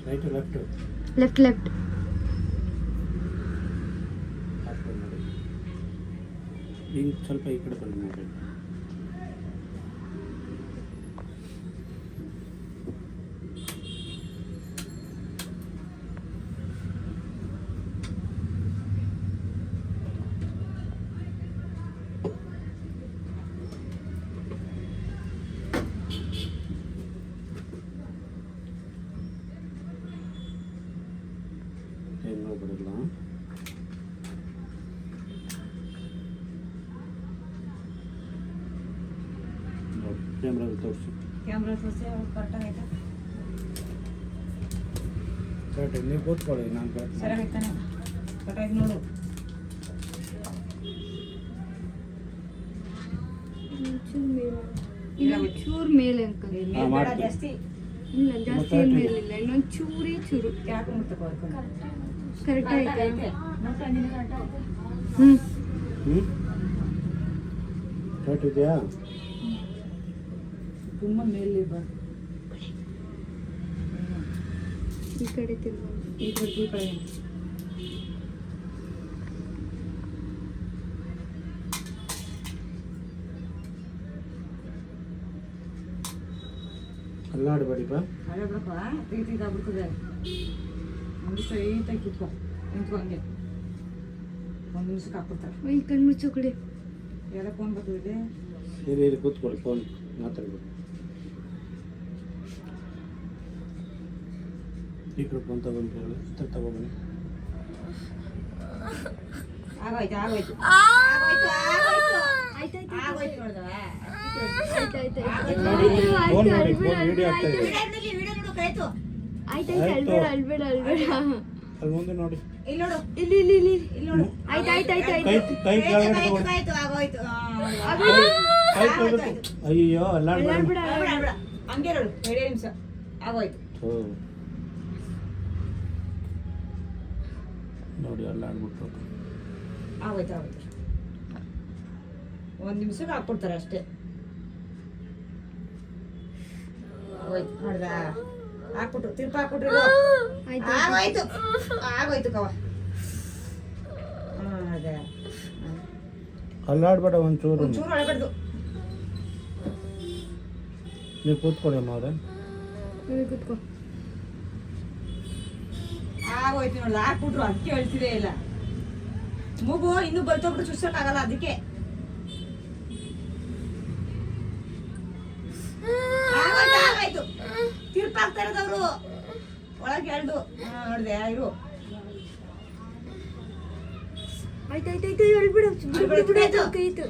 Right left left left. ಹಿಂಗೆ ಸ್ವಲ್ಪ ಈ ಕಡೆ ಬನ್ನಿ ಮಾಡಿ. ಏನು ಬಿಡಲ್ಲ. ಕ್ಯಾಮ್ರಾ ತೋರಿಸಿ. ಕ್ಯಾಮ್ರಾ ತೋರಿಸಿ ಕರೆಕ್ಟಾಗಿ ಆಯ್ತಾ? ಕರೆಕ್ಟ್ ನೀವು ಕೂತ್ಕೊಳ್ಳಿ, ನಾನು ಕರೆಕ್ಟ್ ಸರಿಯಾಗಿ ಆಯ್ತಾನೆ? ಕರೆಕ್ಟಾಗಿ ನೋಡು. ಚೂರು ಮೇಲೆ ಅಂಕಲ್. ಮೇಲ್ ಬೇಡ ಜಾಸ್ತಿ. ಇಲ್ಲ ಜಾಸ್ತಿ ಏನು ಮೇಲಿಲ್ಲ, ಇನ್ನೊಂದು ಚೂರೇ ಚೂರು. ಯಾಕೆ ಮುಟ್ಟಕ್ಕೆ ಕರೆಕ್ಟ್ ಆಯ್ತಾ? ಕರೆಕ್ಟ್ ಇದೆಯಾ? ತುಂಬ ಮೇಲಿರ್ಬಾರ್ದು. ಈ ಕಡೆ ತಿರ್ಬೋದು. ಈ ಕಡೆ ಅಲ್ಲಾಡಬೇಡಿಪ್ಪ. ಹಳೆ ಬಿಡಪ್ಪ, ತೆಗಿತಾಗ್ಬಿಡ್ತದೆ. ಒಂದು ಸೈತಾಗಿ ಕಿತ್ಕೊ, ನಿಂತ್ಕೊ ಹಂಗೆ. ಒಂದು ನಿಮಿಷಕ್ಕೆ ಹಾಕ್ಬಿಡ್ತಾರೆ. ಈ ಕಣ್ಣು ಮುಚ್ಚೋ ಕಡೆ. ಎಲ್ಲ ಫೋನ್ ಬರ್ತಿದೆ. ಇಲ್ಲಿ ಕೂತ್ಕೊಳ್ಳಿ, ಫೋನ್ ಮಾತಾಡ್ಬೇಕು. ಈ ಕಡೆ ಫೋನ್ ತಗೊಂಡು ಹತ್ರ ತಗೊಬನ್ನಿ. ಆಗೋಯ್ತು ಆಗೋಯ್ತು ಆಗೋಯ್ತು ನೋಡ್ದವ. ಫೋನ್ ನೋಡಿ, ಫೋನ್ ವಿಡಿಯೋ ಆಗ್ತಾ ಇದೆ. ಅಳ್ಬೇಡ ಅಲ್ಲಿ ಮುಂದೆ ನೋಡಿ. ಇಲ್ಲಿ ನೋಡು, ಇಲ್ಲಿ ಇಲ್ಲಿ ಇಲ್ಲಿ ಇಲ್ಲಿ ನೋಡು. ಕೈ ಕೆಳಗಡೆ ತಗೊಳ್ಳಿ. ಆಗೋಯ್ತು. ಕೈ ಕೆಳಗಡೆ. ಅಯ್ಯೋ ಅಲ್ಲಾಡಬೇಡಿ. ಹಂಗೆ ನೋಡು, 2 ನಿಮಿಷ ಆಗೋಯ್ತು. ನೋಡಿ ಅಲ್ಲಾಡ್ಬಿಟ್ಟು ಆಗೋಯ್ತು ಆಗೋಯ್ತು. 1 ನಿಮಿಷಕ್ಕೆ ಹಾಕ್ಬಿಡ್ತಾರೆ ಅಷ್ಟೇ. ಆಗೋಯ್ತು ನೋಡ್ದ, ಹಾಕ್ಬಿಟ್ರು, ತಿರ್ಪ ಹಾಕ್ಬಿಟ್ರು. ಆಗೋಯ್ತು ಆಗೋಯ್ತು ಕವ. ಅದೇ ಅಲ್ಲಾಡ್ಬೇಡ ಒಂಚೂರು. ಒಂಚೂರು ಅಳಬಾರ್ದು. ನೀವು ಕೂತ್ಕೊಳ್ಳಿ ಅಮ್ಮ ಅವ್ರೆ. ಕೂತ್ಕೋ. ಆಗೋಯ್ತು ನೋಡ್ದ, ಹಾಕ್ಬಿಟ್ರು. ಅದಕ್ಕೆ ಹೇಳ್ತಿದೇ ಇಲ್ಲ. ಮಗು ಇನ್ನೂ ಬಲ್ತೊಬ್ರು ಚುಚ್ಚಕ್ಕಾಗಲ್ಲ, ಅದಕ್ಕೆ. ಆಗೋಯ್ತು ತಿರ್ಪಾಕ್ತಾ ಇರೋದವ್ರು ಒಳಗೆ ಹೇಳ್ದು. ನೋಡ್ದೆ ಇರು. ಆಯ್ತಾಯ್ತಾಯ್ತು ಹೇಳ್ಬಿಡು. ಕೈತು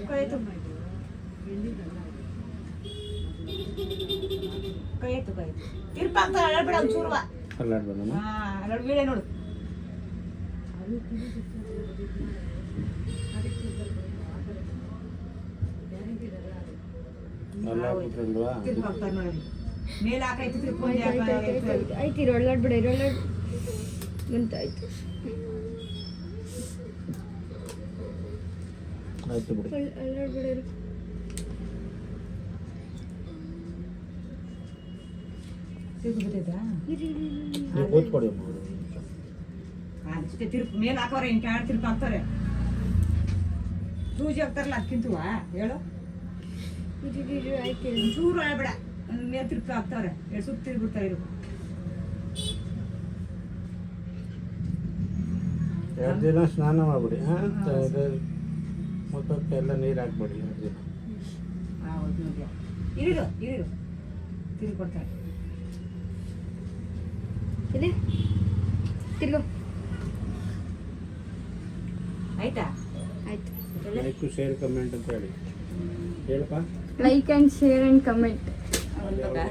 ಕೈತು ತಿರ್ಪಾಕ್ತಾ ಹೇಳ್ಬೇಡ ಒಂಚೂರುವ. ಅಲ್ಲಾಡ್ಬೇಡಮ್ಮ. ನೋಡಿ ವೀಳೆ ನೋಡು. ಅಲ್ಲಾಡ್ಬಿಟ್ರಲ್ವಾ? ತಿರ್ಪಾಕ್ತಾರೆ ನೋಡಿ. ಮೇಲೆ ಹಾಕೈತಿ ತಿರ್ಕೊಂಡು ಆಯ್ತು. ಇರೋ ಅಳ್ಳಾಡ್ಬೇಡ, ಇರೋ ಅಳ್ಳಾಡ್ ಬಂತಾಯ್ತು. ಆಯ್ತು ಬಿಡಿ. ಅಳ್ಳಾಡ್ಬೇಡ ಇರು. ತಿರ್ಗುತ್ತೈತಾ? ನೀವು ಕೂತ್ಕೊಳ್ಳಿ ಅಮ್ಮ ಅವ್ರೆ. ಅದಕ್ಕೆ ತಿರುಪು ಮೇಲೆ ಹಾಕೋರೆ, ಹಿಂಗೆ ಕ್ಯಾಡ್ ತಿರುಪು ಹಾಕ್ತಾರೆ. ಸೂಜಿ ಹಾಕ್ತಾರಲ್ಲ ಅದಕ್ಕಿಂತವ ಹೇಳು. ಆಯ್ತು ಚೂರು ಅಳಬೇಡ, ಮೇಲೆ ತಿರುಪು ಹಾಕ್ತಾರೆ. 2 ಸುತ್ತು ತಿರ್ಬಿಡ್ತಾರೆ. ಇರು 2 ದಿನ ಸ್ನಾನ ಮಾಡ್ಬಿಡಿ. ಮುಖಕ್ಕೆ ಎಲ್ಲ ನೀರು ಹಾಕ್ಬೇಡಿ 2 ದಿನ. ಇರಿರು ಇರಿರು ತಿರುಗಿ ಕೊಡ್ತಾರೆ. ಇಲ್ಲಿ ತಿರ್ಗೋ. ಆಯ್ತಾ? ಆಯ್ತು. ಲೈಕ್ ಶೇರ್ ಕಮೆಂಟ್ ಅಂತ ಹೇಳಿ ಹೇಳಪ್ಪ. Like and share and comment.